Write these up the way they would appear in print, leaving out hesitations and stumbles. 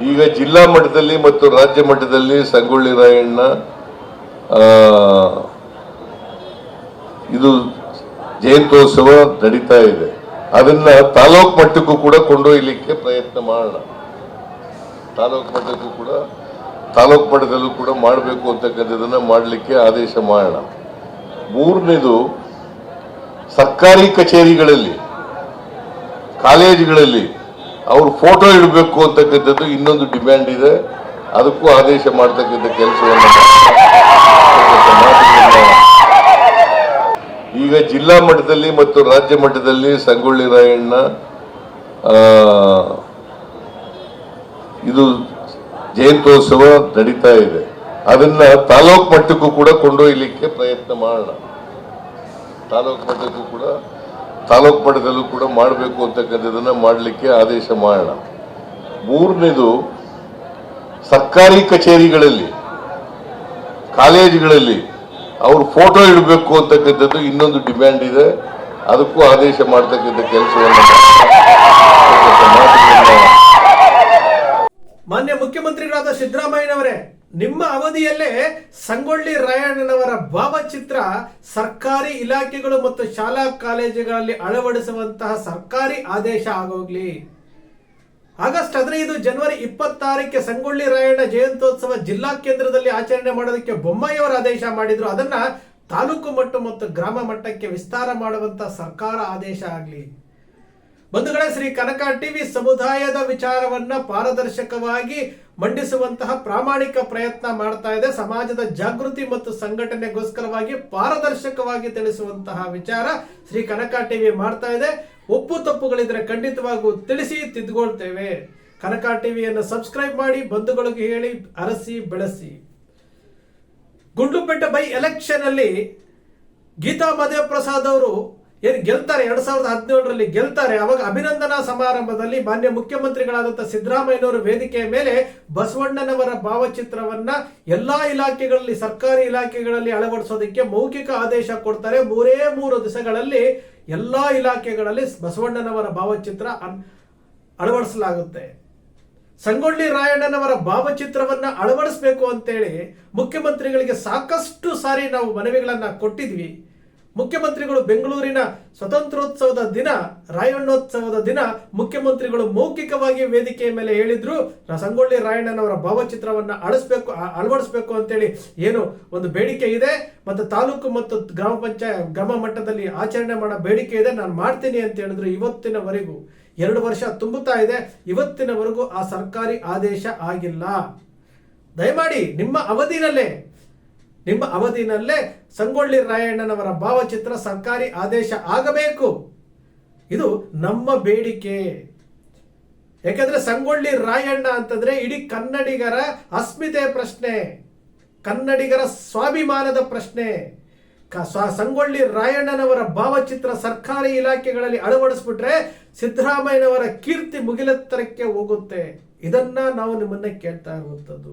ಈಗ ಜಿಲ್ಲಾ ಮಟ್ಟದಲ್ಲಿ ಮತ್ತು ರಾಜ್ಯ ಮಟ್ಟದಲ್ಲಿ ಸಂಗೊಳ್ಳಿ ರಾಯಣ್ಣ ಇದು ಜಯಂತ್ಯೋತ್ಸವ ನಡೀತಾ ಇದೆ. ಅದನ್ನ ತಾಲೂಕು ಮಟ್ಟಕ್ಕೂ ಕೂಡ ಕೊಂಡೊಯ್ಯಲಿಕ್ಕೆ ಪ್ರಯತ್ನ ಮಾಡೋಣ. ತಾಲೂಕು ಮಟ್ಟದಲ್ಲೂ ಕೂಡ ಮಾಡಬೇಕು ಅಂತಕ್ಕಂಥದ್ದನ್ನ ಮಾಡಲಿಕ್ಕೆ ಆದೇಶ ಮಾಡೋಣ. ಮೂರನೇದು, ಸರ್ಕಾರಿ ಕಚೇರಿಗಳಲ್ಲಿ, ಕಾಲೇಜುಗಳಲ್ಲಿ ಅವ್ರ ಫೋಟೋ ಇಡಬೇಕು ಅಂತಕ್ಕಂಥದ್ದು ಇನ್ನೊಂದು ಡಿಮ್ಯಾಂಡ್ ಇದೆ. ಅದಕ್ಕೂ ಆದೇಶ ಮಾಡ್ತಕ್ಕಂಥ ಕೆಲಸವನ್ನು ಈಗ ಜಿಲ್ಲಾ ಮಟ್ಟದಲ್ಲಿ ಮತ್ತು ರಾಜ್ಯ ಮಟ್ಟದಲ್ಲಿ ಸಂಗೊಳ್ಳಿ ರಾಯಣ್ಣ ಇದು ಜಯಂತ್ಯೋತ್ಸವ ನಡೀತಾ ಇದೆ. ಅದನ್ನ ತಾಲೂಕು ಮಟ್ಟಕ್ಕೂ ಕೂಡ ಕೊಂಡೊಯ್ಯಲಿಕ್ಕೆ ಪ್ರಯತ್ನ ಮಾಡೋಣ. ತಾಲೂಕು ಮಟ್ಟದಲ್ಲೂ ಕೂಡ ಮಾಡಬೇಕು ಅಂತಕ್ಕಂಥದ್ದನ್ನ ಮಾಡಲಿಕ್ಕೆ ಆದೇಶ ಮಾಡೋಣ. ಮೂರನೇದು, ಸರ್ಕಾರಿ ಕಚೇರಿಗಳಲ್ಲಿ, ಕಾಲೇಜುಗಳಲ್ಲಿ ಅವ್ರ ಫೋಟೋ ಇಡಬೇಕು ಅಂತಕ್ಕಂಥದ್ದು ಇನ್ನೊಂದು ಡಿಮ್ಯಾಂಡ್ ಇದೆ. ಅದಕ್ಕೂ ಆದೇಶ ಮಾಡ್ತಕ್ಕಂಥ ಕೆಲಸವನ್ನು ಮಾನ್ಯ ಮುಖ್ಯಮಂತ್ರಿಗಳಾದ ಸಿದ್ದರಾಮಯ್ಯನವರೇ, ನಿಮ್ಮ ಅವಧಿಯಲ್ಲೇ ಸಂಗೊಳ್ಳಿ ರಾಯಣ್ಣನವರ ಭಾವಚಿತ್ರ ಸರ್ಕಾರಿ ಇಲಾಖೆಗಳು ಮತ್ತು ಶಾಲಾ ಕಾಲೇಜುಗಳಲ್ಲಿ ಅಳವಡಿಸುವಂತಹ ಸರ್ಕಾರಿ ಆದೇಶ ಆಗೋಗ್ಲಿ. ಆಗಸ್ಟ್ 15 ಜನವರಿ 26ಕ್ಕೆ ಸಂಗೊಳ್ಳಿ ರಾಯಣ್ಣ ಜಯಂತ್ಯೋತ್ಸವ ಜಿಲ್ಲಾ ಕೇಂದ್ರದಲ್ಲಿ ಆಚರಣೆ ಮಾಡೋದಕ್ಕೆ ಬೊಮ್ಮಾಯಿಯವರು ಆದೇಶ ಮಾಡಿದ್ರು. ಅದನ್ನ ತಾಲೂಕು ಮಟ್ಟ ಮತ್ತು ಗ್ರಾಮ ಮಟ್ಟಕ್ಕೆ ವಿಸ್ತಾರ ಮಾಡುವಂತಹ ಸರ್ಕಾರ ಆದೇಶ ಆಗಲಿ. ಬಂಧುಗಳೇ, ಶ್ರೀ ಕನಕ ಟಿವಿ ಸಮುದಾಯದ ವಿಚಾರವನ್ನ ಪಾರದರ್ಶಕವಾಗಿ ಮಂಡಿಸುವಂತಹ ಪ್ರಾಮಾಣಿಕ ಪ್ರಯತ್ನ ಮಾಡ್ತಾ ಇದೆ. ಸಮಾಜದ ಜಾಗೃತಿ ಮತ್ತು ಸಂಘಟನೆಗೋಸ್ಕರವಾಗಿ ಪಾರದರ್ಶಕವಾಗಿ ತಿಳಿಸುವಂತಹ ವಿಚಾರ ಶ್ರೀ ಕನಕ ಟಿವಿ ಮಾಡ್ತಾ ಇದೆ. ಒಪ್ಪು ತಪ್ಪುಗಳಿದ್ರೆ ಖಂಡಿತವಾಗೂ ತಿಳಿಸಿ, ತಿದ್ದುಕೊಳ್ತೇವೆ. ಕನಕ ಟಿವಿಯನ್ನು ಸಬ್ಸ್ಕ್ರೈಬ್ ಮಾಡಿ, ಬಂಧುಗಳಿಗೆ ಹೇಳಿ, ಅರಸಿ ಬೆಳೆಸಿ. ಗುಂಡ್ಲುಪೇಟೆ ಬೈ ಎಲೆಕ್ಷನ್ ಅಲ್ಲಿ ಗೀತಾ ಮಧುಪ್ರಸಾದ್ ಅವರು ಏನು ಗೆಲ್ತಾರೆ, 2017ರಲ್ಲಿ ಗೆಲ್ತಾರೆ. ಅವಾಗ ಅಭಿನಂದನಾ ಸಮಾರಂಭದಲ್ಲಿ ಮಾನ್ಯ ಮುಖ್ಯಮಂತ್ರಿಗಳಾದಂತಹ ಸಿದ್ದರಾಮಯ್ಯನವರು ವೇದಿಕೆಯ ಮೇಲೆ ಬಸವಣ್ಣನವರ ಭಾವಚಿತ್ರವನ್ನ ಎಲ್ಲಾ ಇಲಾಖೆಗಳಲ್ಲಿ, ಸರ್ಕಾರಿ ಇಲಾಖೆಗಳಲ್ಲಿ ಅಳವಡಿಸೋದಕ್ಕೆ ಮೌಖಿಕ ಆದೇಶ ಕೊಡ್ತಾರೆ. 3 ದಿವಸಗಳಲ್ಲಿ ಎಲ್ಲಾ ಇಲಾಖೆಗಳಲ್ಲಿ ಬಸವಣ್ಣನವರ ಭಾವಚಿತ್ರ ಅಳವಡಿಸಲಾಗುತ್ತೆ. ಸಂಗೊಳ್ಳಿ ರಾಯಣ್ಣನವರ ಭಾವಚಿತ್ರವನ್ನ ಅಳವಡಿಸಬೇಕು ಅಂತೇಳಿ ಮುಖ್ಯಮಂತ್ರಿಗಳಿಗೆ ಸಾಕಷ್ಟು ಸಾರಿ ನಾವು ಮನವಿಗಳನ್ನ ಕೊಟ್ಟಿದ್ವಿ. ಮುಖ್ಯಮಂತ್ರಿಗಳು ಬೆಂಗಳೂರಿನ ಸ್ವತಂತ್ರೋತ್ಸವದ ದಿನ, ರಾಯಣ್ಣೋತ್ಸವದ ದಿನ ಮುಖ್ಯಮಂತ್ರಿಗಳು ಮೌಖಿಕವಾಗಿ ವೇದಿಕೆಯ ಮೇಲೆ ಹೇಳಿದ್ರು, ಸಂಗೊಳ್ಳಿ ರಾಯಣ್ಣನವರ ಭಾವಚಿತ್ರವನ್ನ ಅಳವಡಿಸಬೇಕು ಅಂತೇಳಿ ಏನು ಒಂದು ಬೇಡಿಕೆ ಇದೆ, ಮತ್ತು ತಾಲೂಕು ಮತ್ತು ಗ್ರಾಮ ಮಟ್ಟದಲ್ಲಿ ಆಚರಣೆ ಮಾಡೋ ಬೇಡಿಕೆ ಇದೆ, ನಾನು ಮಾಡ್ತೀನಿ ಅಂತ ಹೇಳಿದ್ರು. ಇವತ್ತಿನವರೆಗೂ 2 ವರ್ಷ ತುಂಬುತ್ತಾ ಇದೆ, ಇವತ್ತಿನವರೆಗೂ ಆ ಸರ್ಕಾರಿ ಆದೇಶ ಆಗಿಲ್ಲ. ದಯಮಾಡಿ ನಿಮ್ಮ ಅವಧಿನಲ್ಲೇ ಸಂಗೊಳ್ಳಿ ರಾಯಣ್ಣನವರ ಭಾವಚಿತ್ರ ಸರ್ಕಾರಿ ಆದೇಶ ಆಗಬೇಕು. ಇದು ನಮ್ಮ ಬೇಡಿಕೆ. ಯಾಕಂದ್ರೆ ಸಂಗೊಳ್ಳಿ ರಾಯಣ್ಣ ಅಂತಂದ್ರೆ ಇಡೀ ಕನ್ನಡಿಗರ ಅಸ್ಮಿತೆ ಪ್ರಶ್ನೆ, ಕನ್ನಡಿಗರ ಸ್ವಾಭಿಮಾನದ ಪ್ರಶ್ನೆ. ಸಂಗೊಳ್ಳಿ ರಾಯಣ್ಣನವರ ಭಾವಚಿತ್ರ ಸರ್ಕಾರಿ ಇಲಾಖೆಗಳಲ್ಲಿ ಅಳವಡಿಸ್ಬಿಟ್ರೆ ಸಿದ್ದರಾಮಯ್ಯನವರ ಕೀರ್ತಿ ಮುಗಿಲೆತ್ತರಕ್ಕೆ ಹೋಗುತ್ತೆ. ಇದನ್ನ ನಾವು ನಿಮ್ಮನ್ನ ಕೇಳ್ತಾ ಇರುವಂತದ್ದು.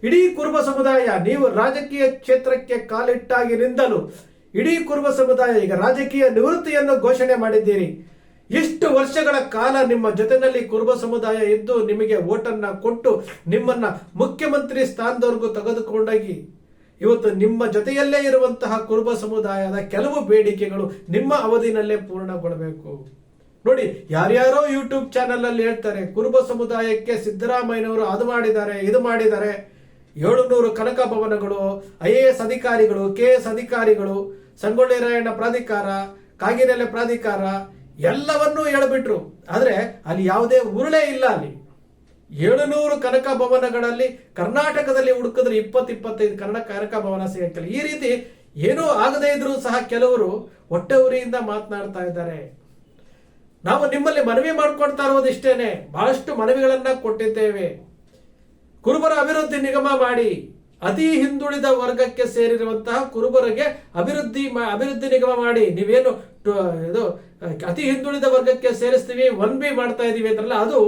ಇಡೀ ಕುರುಬ ಸಮುದಾಯ, ನೀವು ರಾಜಕೀಯ ಕ್ಷೇತ್ರಕ್ಕೆ ಕಾಲಿಟ್ಟಾಗಿನಿಂದಲೂ ಇಡೀ ಕುರುಬ ಸಮುದಾಯ ಈಗ ರಾಜಕೀಯ ನಿವೃತ್ತಿಯನ್ನು ಘೋಷಣೆ ಮಾಡಿದ್ದೀರಿ. ಇಷ್ಟು ವರ್ಷಗಳ ಕಾಲ ನಿಮ್ಮ ಜೊತೆಯಲ್ಲಿ ಕುರುಬ ಸಮುದಾಯ ಇದ್ದು ನಿಮಗೆ ಓಟನ್ನ ಕೊಟ್ಟು ನಿಮ್ಮನ್ನ ಮುಖ್ಯಮಂತ್ರಿ ಸ್ಥಾನದವರೆಗೂ ತೆಗೆದುಕೊಂಡೋಗಿ ಇವತ್ತು ನಿಮ್ಮ ಜೊತೆಯಲ್ಲೇ ಇರುವಂತಹ ಕುರುಬ ಸಮುದಾಯದ ಕೆಲವು ಬೇಡಿಕೆಗಳು ನಿಮ್ಮ ಅವಧಿನಲ್ಲೇ ಪೂರ್ಣಗೊಳ್ಳಬೇಕು. ನೋಡಿ, ಯಾರ್ಯಾರೋ ಯೂಟ್ಯೂಬ್ ಚಾನೆಲ್ ಅಲ್ಲಿ ಹೇಳ್ತಾರೆ ಕುರುಬ ಸಮುದಾಯಕ್ಕೆ ಸಿದ್ದರಾಮಯ್ಯನವರು ಅದು ಮಾಡಿದ್ದಾರೆ, ಇದು ಮಾಡಿದ್ದಾರೆ. 700 ಕನಕ ಭವನಗಳು, IAS ಅಧಿಕಾರಿಗಳು, KS ಅಧಿಕಾರಿಗಳು, ಸಂಗೊಳ್ಳಿ ರಾಯಣ್ಣ ಪ್ರಾಧಿಕಾರ, ಕಾಗಿನೆಲೆ ಪ್ರಾಧಿಕಾರ ಎಲ್ಲವನ್ನೂ ಹೇಳ್ಬಿಟ್ರು. ಆದ್ರೆ ಅಲ್ಲಿ ಯಾವುದೇ ಉರುಳೇ ಇಲ್ಲ. ಅಲ್ಲಿ 700 ಕನಕ ಭವನಗಳಲ್ಲಿ ಕರ್ನಾಟಕದಲ್ಲಿ ಹುಡುಕಿದ್ರೆ 20-25 ಕನಕ ಭವನ ಸಿಗಕ್ಕಿಲ್ಲ. ಈ ರೀತಿ ಏನೂ ಆಗದೇ ಇದ್ರೂ ಸಹ ಕೆಲವರು ಹೊಟ್ಟೆ ಉರಿಯಿಂದ ಮಾತನಾಡ್ತಾ ಇದ್ದಾರೆ. ನಾವು ನಿಮ್ಮಲ್ಲಿ ಮನವಿ ಮಾಡ್ಕೊಳ್ತಾ ಇರೋದು ಇಷ್ಟೇನೆ. ಬಹಳಷ್ಟು ಮನವಿಗಳನ್ನ ಕೊಟ್ಟಿದ್ದೇವೆ. ಕುರುಬರ ಅಭಿವೃದ್ಧಿ ನಿಗಮ ಮಾಡಿ, ಅತಿ ಹಿಂದುಳಿದ ವರ್ಗಕ್ಕೆ ಸೇರಿರುವಂತಹ ಕುರುಬರಿಗೆ ಅಭಿವೃದ್ಧಿ ನಿಗಮ ಮಾಡಿ. ನೀವೇನು ಇದು ಅತಿ ಹಿಂದುಳಿದ ವರ್ಗಕ್ಕೆ ಸೇರಿಸ್ತೀವಿ 1B ಮಾಡ್ತಾ ಇದೀವಿ ಅಂತಾರಲ್ಲ, ಅದು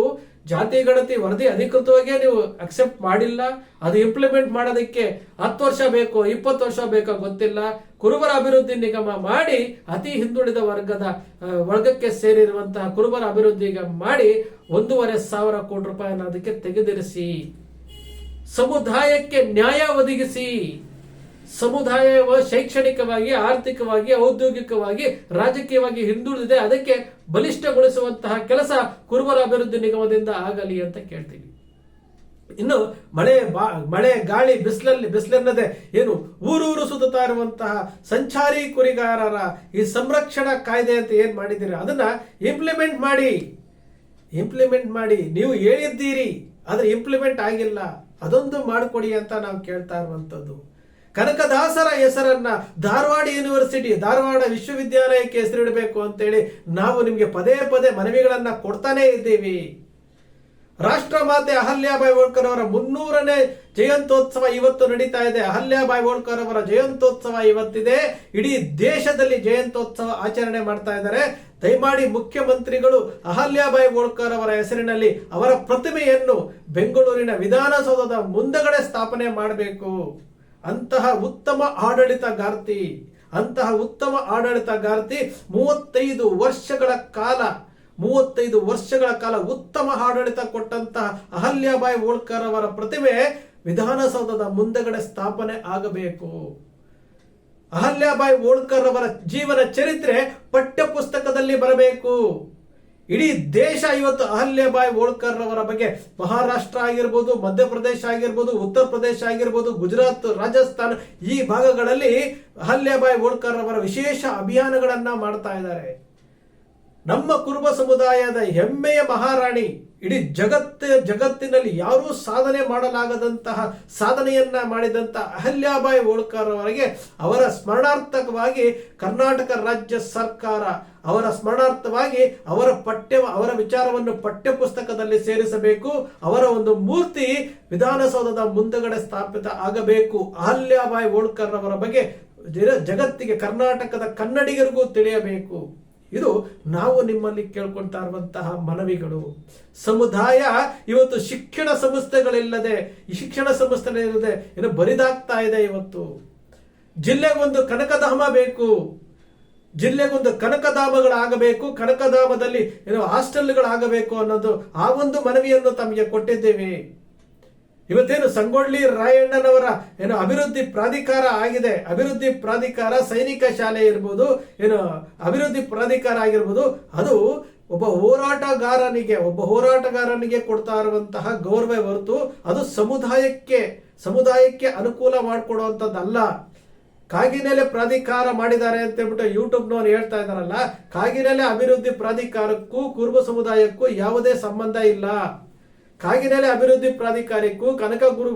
ಜಾತಿ ಗಣತಿ ವರದಿ ಅಧಿಕೃತವಾಗಿ ನೀವು ಅಕ್ಸೆಪ್ಟ್ ಮಾಡಿಲ್ಲ. ಅದು ಇಂಪ್ಲಿಮೆಂಟ್ ಮಾಡೋದಕ್ಕೆ 10 ವರ್ಷ ಬೇಕೋ 20 ವರ್ಷ ಬೇಕೋ ಗೊತ್ತಿಲ್ಲ. ಕುರುಬರ ಅಭಿವೃದ್ಧಿ ನಿಗಮ ಮಾಡಿ ಅತಿ ಹಿಂದುಳಿದ ವರ್ಗಕ್ಕೆ ಸೇರಿರುವಂತಹ ಕುರುಬರ ಅಭಿವೃದ್ಧಿ ನಿಗಮ ಮಾಡಿ 1,500 ಕೋಟಿ ರೂಪಾಯಿನ ಅದಕ್ಕೆ ತೆಗೆದಿರಿಸಿ, ಸಮುದಾಯಕ್ಕೆ ನ್ಯಾಯ ಒದಗಿಸಿ. ಸಮುದಾಯವು ಶೈಕ್ಷಣಿಕವಾಗಿ, ಆರ್ಥಿಕವಾಗಿ, ಔದ್ಯೋಗಿಕವಾಗಿ, ರಾಜಕೀಯವಾಗಿ ಹಿಂದುಳಿದಿದೆ, ಅದಕ್ಕೆ ಬಲಿಷ್ಠಗೊಳಿಸುವಂತಹ ಕೆಲಸ ಕುರುಬರ ಅಭಿವೃದ್ಧಿ ನಿಗಮದಿಂದ ಆಗಲಿ ಅಂತ ಕೇಳ್ತೀವಿ. ಇನ್ನು ಮಳೆ ಗಾಳಿ ಬಿಸಿಲನ್ನದೇ ಏನು ಊರೂರು ಸುತ್ತಾ ಇರುವಂತಹ ಸಂಚಾರಿ ಕುರಿಗಾರರ ಈ ಸಂರಕ್ಷಣಾ ಕಾಯ್ದೆ ಅಂತ ಏನ್ ಮಾಡಿದ್ದೀರಿ ಅದನ್ನ ಇಂಪ್ಲಿಮೆಂಟ್ ಮಾಡಿ. ನೀವು ಹೇಳಿದ್ದೀರಿ ಆದ್ರೆ ಇಂಪ್ಲಿಮೆಂಟ್ ಆಗಿಲ್ಲ, ಅದೊಂದು ಮಾಡಿಕೊಡಿ ಅಂತ ನಾವು ಕೇಳ್ತಾ ಇರುವಂತದ್ದು. ಕನಕದಾಸರ ಹೆಸರನ್ನ ಧಾರವಾಡ ಯೂನಿವರ್ಸಿಟಿ, ಧಾರವಾಡ ವಿಶ್ವವಿದ್ಯಾಲಯಕ್ಕೆ ಹೆಸರಿಡಬೇಕು ಅಂತೇಳಿ ನಾವು ನಿಮ್ಗೆ ಪದೇ ಪದೇ ಮನವಿಗಳನ್ನ ಕೊಡ್ತಾನೆ ಇದ್ದೀವಿ. ರಾಷ್ಟ್ರಮಾತೆ ಅಹಲ್ಯಾಬಾಯಿ ಹೋಳ್ಕರ್ ಅವರ 300ನೇ ಜಯಂತ್ಯೋತ್ಸವ ಇವತ್ತು ನಡೀತಾ ಇದೆ. ಅಹಲ್ಯಾಬಾಯಿ ಹೋಳ್ಕರ್ ಅವರ ಜಯಂತ್ಯೋತ್ಸವ ಇವತ್ತಿದೆ. ಇಡೀ ದೇಶದಲ್ಲಿ ಜಯಂತ್ಯೋತ್ಸವ ಆಚರಣೆ ಮಾಡ್ತಾ ಇದ್ದಾರೆ. ದಯಮಾಡಿ ಮುಖ್ಯಮಂತ್ರಿಗಳು ಅಹಲ್ಯಾಬಾಯಿ ಹೋಳ್ಕರ್ ಅವರ ಹೆಸರಿನಲ್ಲಿ ಅವರ ಪ್ರತಿಮೆಯನ್ನು ಬೆಂಗಳೂರಿನ ವಿಧಾನಸೌಧದ ಮುಂದಗಡೆ ಸ್ಥಾಪನೆ ಮಾಡಬೇಕು. ಅಂತಹ ಉತ್ತಮ ಆಡಳಿತಗಾರ್ತಿ 35 ವರ್ಷಗಳ ಕಾಲ ಉತ್ತಮ ಆಡಳಿತ ಕೊಟ್ಟಂತಹ ಅಹಲ್ಯಾಬಾಯಿ ಹೋಳ್ಕರ್ ಅವರ ಪ್ರತಿಮೆ ವಿಧಾನಸೌಧದ ಮುಂದಗಡೆ ಸ್ಥಾಪನೆ ಆಗಬೇಕು. ಅಹಲ್ಯಾಬಾಯಿ ಹೋಳ್ಕರ್ ಅವರ ಜೀವನ ಚರಿತ್ರೆ ಪಠ್ಯ ಪುಸ್ತಕದಲ್ಲಿ ಬರಬೇಕು. ಇಡೀ ದೇಶ ಇವತ್ತು ಅಹಲ್ಯಾಬಾಯಿ ಹೋಳ್ಕರ್ ಅವರ ಬಗ್ಗೆ ಮಹಾರಾಷ್ಟ್ರ ಆಗಿರ್ಬೋದು, ಮಧ್ಯಪ್ರದೇಶ ಆಗಿರ್ಬೋದು, ಉತ್ತರ ಪ್ರದೇಶ ಆಗಿರ್ಬೋದು, ಗುಜರಾತ್, ರಾಜಸ್ಥಾನ ಈ ಭಾಗಗಳಲ್ಲಿ ಅಹಲ್ಯಾಬಾಯಿ ಹೋಳ್ಕರ್ ಅವರ ವಿಶೇಷ ಅಭಿಯಾನಗಳನ್ನ ಮಾಡ್ತಾ ಇದ್ದಾರೆ. ನಮ್ಮ ಕುರುಬ ಸಮುದಾಯದ ಹೆಮ್ಮೆಯ ಮಹಾರಾಣಿ, ಇಡೀ ಜಗತ್ತಿನಲ್ಲಿ ಯಾರೂ ಸಾಧನೆ ಮಾಡಲಾಗದಂತಹ ಸಾಧನೆಯನ್ನ ಮಾಡಿದಂತಹ ಅಹಲ್ಯಾಬಾಯಿ ಹೋಳ್ಕರ್ ಅವರಿಗೆ ಅವರ ಸ್ಮರಣಾರ್ಥಕವಾಗಿ ಕರ್ನಾಟಕ ರಾಜ್ಯ ಸರ್ಕಾರ ಅವರ ಸ್ಮರಣಾರ್ಥವಾಗಿ ಅವರ ವಿಚಾರವನ್ನು ಪಠ್ಯ ಪುಸ್ತಕದಲ್ಲಿ ಸೇರಿಸಬೇಕು. ಅವರ ಒಂದು ಮೂರ್ತಿ ವಿಧಾನಸೌಧದ ಮುಂದಗಡೆ ಸ್ಥಾಪಿತ ಆಗಬೇಕು. ಅಹಲ್ಯಾಬಾಯಿ ಹೋಳ್ಕರ್ ಅವರ ಬಗ್ಗೆ ಜಗತ್ತಿಗೆ, ಕರ್ನಾಟಕದ ಕನ್ನಡಿಗರಿಗೂ ತಿಳಿಯಬೇಕು. ಇದು ನಾವು ನಿಮ್ಮಲ್ಲಿ ಕೇಳ್ಕೊಳ್ತಾ ಇರುವಂತಹ ಮನವಿಗಳು. ಸಮುದಾಯ ಇವತ್ತು ಶಿಕ್ಷಣ ಸಂಸ್ಥೆಗಳಿಲ್ಲದೆ ಏನು ಬರಿದಾಗ್ತಾ ಇದೆ. ಇವತ್ತು ಜಿಲ್ಲೆಗೊಂದು ಕನಕಧಾಮ ಬೇಕು, ಜಿಲ್ಲೆಗೊಂದು ಕನಕಧಾಮಗಳಾಗಬೇಕು, ಕನಕಧಾಮದಲ್ಲಿ ಹಾಸ್ಟೆಲ್ಗಳಾಗಬೇಕು ಅನ್ನೋದು ಆ ಒಂದು ಮನವಿಯನ್ನು ತಮಗೆ ಕೊಟ್ಟಿದ್ದೇವೆ. ಇವತ್ತೇನು ಸಂಗೊಳ್ಳಿ ರಾಯಣ್ಣನವರ ಅಭಿವೃದ್ಧಿ ಪ್ರಾಧಿಕಾರ ಆಗಿದೆ. ಅಭಿವೃದ್ಧಿ ಪ್ರಾಧಿಕಾರ ಸೈನಿಕ ಶಾಲೆ ಇರ್ಬೋದು, ಅಭಿವೃದ್ಧಿ ಪ್ರಾಧಿಕಾರ ಆಗಿರ್ಬೋದು, ಅದು ಒಬ್ಬ ಹೋರಾಟಗಾರನಿಗೆ ಕೊಡ್ತಾ ಇರುವಂತಹ ಗೌರವ ಹೊರತು ಅದು ಸಮುದಾಯಕ್ಕೆ ಅನುಕೂಲ ಮಾಡಿಕೊಡುವಂಥದ್ದಲ್ಲ. ಕಾಗಿನೆಲೆ ಪ್ರಾಧಿಕಾರ ಮಾಡಿದ್ದಾರೆ ಅಂತ ಹೇಳ್ಬಿಟ್ಟು ಯೂಟ್ಯೂಬ್ನವ್ರು ಹೇಳ್ತಾ ಇದಾರಲ್ಲ, ಕಾಗಿನೆಲೆ ಅಭಿವೃದ್ಧಿ ಪ್ರಾಧಿಕಾರಕ್ಕೂ ಕುರುಬ ಸಮುದಾಯಕ್ಕೂ ಯಾವುದೇ ಸಂಬಂಧ ಇಲ್ಲ. ಕಾಗಿನೆಲೆ ಅಭಿವೃದ್ಧಿ ಪ್ರಾಧಿಕಾರಕ್ಕೂ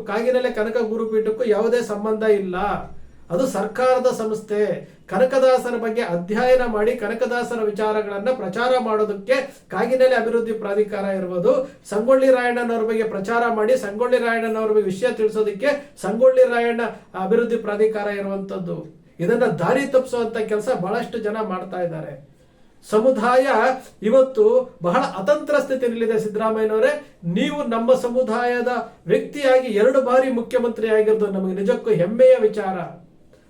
ಕಾಗಿನೆಲೆ ಕನಕ ಗುರುಪೀಠಕ್ಕೂ ಯಾವುದೇ ಸಂಬಂಧ ಇಲ್ಲ. ಅದು ಸರ್ಕಾರದ ಸಂಸ್ಥೆ. ಕನಕದಾಸರ ಬಗ್ಗೆ ಅಧ್ಯಯನ ಮಾಡಿ ಕನಕದಾಸರ ವಿಚಾರಗಳನ್ನ ಪ್ರಚಾರ ಮಾಡೋದಕ್ಕೆ ಕಾಗಿನೆಲೆ ಅಭಿವೃದ್ಧಿ ಪ್ರಾಧಿಕಾರ ಇರ್ಬೋದು. ಸಂಗೊಳ್ಳಿ ರಾಯಣ್ಣನವ್ರ ಬಗ್ಗೆ ಪ್ರಚಾರ ಮಾಡಿ ಸಂಗೊಳ್ಳಿ ರಾಯಣ್ಣನವ್ರ ಬಗ್ಗೆ ವಿಷಯ ತಿಳಿಸೋದಕ್ಕೆ ಸಂಗೊಳ್ಳಿ ರಾಯಣ್ಣ ಅಭಿವೃದ್ಧಿ ಪ್ರಾಧಿಕಾರ ಇರುವಂತದ್ದು. ಇದನ್ನ ದಾರಿ ತಪ್ಪಿಸುವಂತ ಕೆಲಸ ಬಹಳಷ್ಟು ಜನ ಮಾಡ್ತಾ ಇದ್ದಾರೆ. ಸಮುದಾಯ ಇವತ್ತು ಬಹಳ ಅತಂತ್ರ ಸ್ಥಿತಿಯಲ್ಲಿದೆ. ಸಿದ್ದರಾಮಯ್ಯನವರೇ, ನೀವು ನಮ್ಮ ಸಮುದಾಯದ ವ್ಯಕ್ತಿಯಾಗಿ 2 ಬಾರಿ ಮುಖ್ಯಮಂತ್ರಿ ಆಗಿರೋದು ನಮಗೆ ನಿಜಕ್ಕೂ ಹೆಮ್ಮೆಯ ವಿಚಾರ.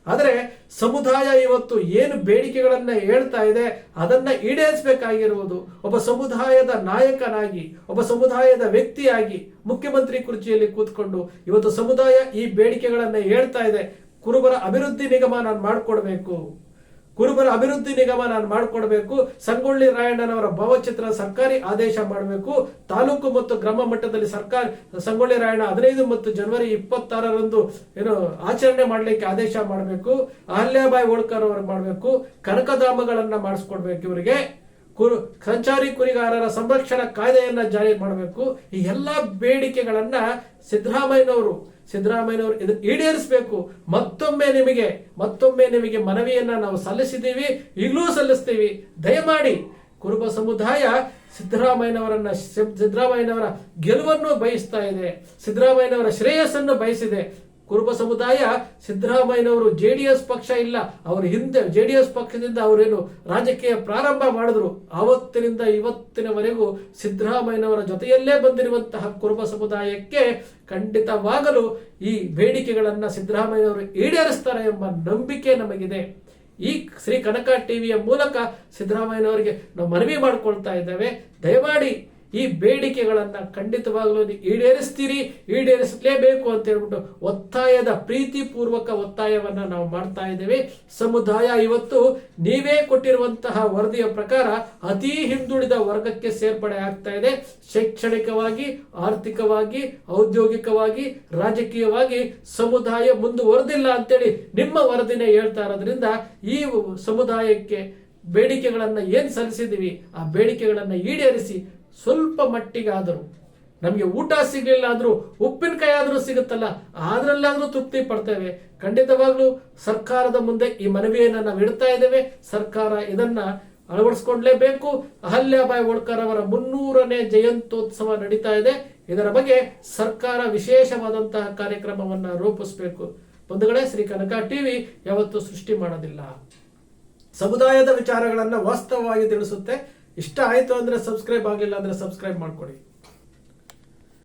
ಆದರೆ ಸಮುದಾಯ ಇವತ್ತು ಏನು ಬೇಡಿಕೆಗಳನ್ನ ಹೇಳ್ತಾ ಇದೆ ಅದನ್ನ ಈಡೇರಿಸಬೇಕಾಗಿರುವುದು ಒಬ್ಬ ಸಮುದಾಯದ ನಾಯಕನಾಗಿ, ಒಬ್ಬ ಸಮುದಾಯದ ವ್ಯಕ್ತಿಯಾಗಿ ಮುಖ್ಯಮಂತ್ರಿ ಕುರ್ಚಿಯಲ್ಲಿ ಕೂತ್ಕೊಂಡು ಇವತ್ತು ಸಮುದಾಯ ಈ ಬೇಡಿಕೆಗಳನ್ನ ಹೇಳ್ತಾ ಇದೆ. ಕುರುಬರ ಅಭಿವೃದ್ಧಿ ನಿಗಮ ನಾನು ಮಾಡಿಕೊಡ್ಬೇಕು, ಸಂಗೊಳ್ಳಿ ರಾಯಣ್ಣನವರ ಭಾವಚಿತ್ರ ಸರ್ಕಾರಿ ಆದೇಶ ಮಾಡಬೇಕು, ತಾಲೂಕು ಮತ್ತು ಗ್ರಾಮ ಮಟ್ಟದಲ್ಲಿ ಸಂಗೊಳ್ಳಿ ರಾಯಣ್ಣ 15 ಮತ್ತು ಜನವರಿ 26ರಂದು ಆಚರಣೆ ಮಾಡಲಿಕ್ಕೆ ಆದೇಶ ಮಾಡಬೇಕು, ಅಹಲ್ಯಾಬಾಯಿ ಹೋಳ್ಕರ್ ಅವರು ಮಾಡಬೇಕು, ಕನಕಧಾಮಗಳನ್ನ ಮಾಡಿಸ್ಕೊಡ್ಬೇಕು, ಇವರಿಗೆ ಸಂಚಾರಿ ಕುರಿಗಾರರ ಸಂರಕ್ಷಣಾ ಕಾಯ್ದೆಯನ್ನ ಜಾರಿ ಮಾಡಬೇಕು. ಈ ಎಲ್ಲಾ ಬೇಡಿಕೆಗಳನ್ನ ಸಿದ್ದರಾಮಯ್ಯನವರು ಇದನ್ನು ಈಡೇರಿಸಬೇಕು. ಮತ್ತೊಮ್ಮೆ ನಿಮಗೆ ಮನವಿಯನ್ನ ನಾವು ಸಲ್ಲಿಸಿದ್ದೀವಿ, ಈಗಲೂ ಸಲ್ಲಿಸ್ತೀವಿ. ದಯಮಾಡಿ ಕುರುಬ ಸಮುದಾಯ ಸಿದ್ದರಾಮಯ್ಯನವರ ಗೆಲುವನ್ನು ಬಯಸ್ತಾ ಇದೆ, ಸಿದ್ದರಾಮಯ್ಯನವರ ಶ್ರೇಯಸ್ಸನ್ನು ಬಯಸಿದೆ. ಕುರುಬ ಸಮುದಾಯ ಸಿದ್ದರಾಮಯ್ಯನವರು JDS ಪಕ್ಷ ಇಲ್ಲ, ಅವ್ರ ಹಿಂದೆ JDS ಪಕ್ಷದಿಂದ ಅವರೇನು ರಾಜಕೀಯ ಪ್ರಾರಂಭ ಮಾಡಿದ್ರು, ಆವತ್ತಿನಿಂದ ಇವತ್ತಿನವರೆಗೂ ಸಿದ್ದರಾಮಯ್ಯನವರ ಜೊತೆಯಲ್ಲೇ ಬಂದಿರುವಂತಹ ಕುರುಬ ಸಮುದಾಯಕ್ಕೆ ಖಂಡಿತವಾಗಲೂ ಈ ಬೇಡಿಕೆಗಳನ್ನ ಸಿದ್ದರಾಮಯ್ಯನವರು ಈಡೇರಿಸ್ತಾರೆ ಎಂಬ ನಂಬಿಕೆ ನಮಗಿದೆ. ಈ ಶ್ರೀ ಕನಕ ಟಿವಿಯ ಮೂಲಕ ಸಿದ್ದರಾಮಯ್ಯನವರಿಗೆ ನಾವು ಮನವಿ ಮಾಡಿಕೊಳ್ತಾ ಇದ್ದೇವೆ, ದಯಮಾಡಿ ಈ ಬೇಡಿಕೆಗಳನ್ನ ಖಂಡಿತವಾಗಲೂ ಈಡೇರಿಸ್ತೀರಿ, ಈಡೇರಿಸಲೇಬೇಕು ಅಂತ ಹೇಳ್ಬಿಟ್ಟು ಒತ್ತಾಯದ ಪ್ರೀತಿಪೂರ್ವಕ ಒತ್ತಾಯವನ್ನ ನಾವು ಮಾಡ್ತಾ ಇದ್ದೇವೆ. ಸಮುದಾಯ ಇವತ್ತು ನೀವೇ ಕೊಟ್ಟಿರುವಂತಹ ವರದಿಯ ಪ್ರಕಾರ ಅತಿ ಹಿಂದುಳಿದ ವರ್ಗಕ್ಕೆ ಸೇರ್ಪಡೆ ಆಗ್ತಾ ಇದೆ. ಶೈಕ್ಷಣಿಕವಾಗಿ, ಆರ್ಥಿಕವಾಗಿ, ಔದ್ಯೋಗಿಕವಾಗಿ, ರಾಜಕೀಯವಾಗಿ ಸಮುದಾಯ ಮುಂದುವರೆದಿಲ್ಲ ಅಂತೇಳಿ ನಿಮ್ಮ ವರದಿನೇ ಹೇಳ್ತಾ ಇರೋದ್ರಿಂದ ಈ ಸಮುದಾಯಕ್ಕೆ ಬೇಡಿಕೆಗಳನ್ನ ಏನ್ ಸಲ್ಲಿಸಿದೀವಿ ಆ ಬೇಡಿಕೆಗಳನ್ನ ಈಡೇರಿಸಿ ಸ್ವಲ್ಪ ಮಟ್ಟಿಗಾದರೂ ನಮಗೆ ಊಟ ಸಿಗಲಿಲ್ಲ ಆದ್ರೂ ಉಪ್ಪಿನಕಾಯಿ ಆದ್ರೂ ಸಿಗುತ್ತಲ್ಲ, ಅದರಲ್ಲಾದ್ರೂ ತೃಪ್ತಿ ಪಡ್ತೇವೆ. ಖಂಡಿತವಾಗ್ಲೂ ಸರ್ಕಾರದ ಮುಂದೆ ಈ ಮನವಿಯನ್ನ ನಾವು ಇಡ್ತಾ ಇದ್ದೇವೆ. ಸರ್ಕಾರ ಇದನ್ನ ಅಳವಡಿಸ್ಕೊಂಡ್ಲೇಬೇಕು. ಅಹಲ್ಯಾಬಾಯಿ ಹೋಳ್ಕರ್ ಅವರ 300ನೇ ಜಯಂತ್ಯೋತ್ಸವ ನಡೀತಾ ಇದೆ. ಇದರ ಬಗ್ಗೆ ಸರ್ಕಾರ ವಿಶೇಷವಾದಂತಹ ಕಾರ್ಯಕ್ರಮವನ್ನ ರೂಪಿಸಬೇಕು. ಬಂಧುಗಳೇ, ಶ್ರೀ ಕನಕ ಟಿವಿ ಯಾವತ್ತೂ ಸೃಷ್ಟಿ ಮಾಡೋದಿಲ್ಲ, ಸಮುದಾಯದ ವಿಚಾರಗಳನ್ನ ವಾಸ್ತವವಾಗಿ ತಿಳಿಸುತ್ತೆ. ಇಷ್ಟ ಆಯ್ತು ಅಂದ್ರೆ ಸಬ್ಸ್ಕ್ರೈಬ್ ಆಗಲಿಲ್ಲ ಅಂದ್ರೆ ಸಬ್ಸ್ಕ್ರೈಬ್ ಮಾಡ್ಕೊಡಿ.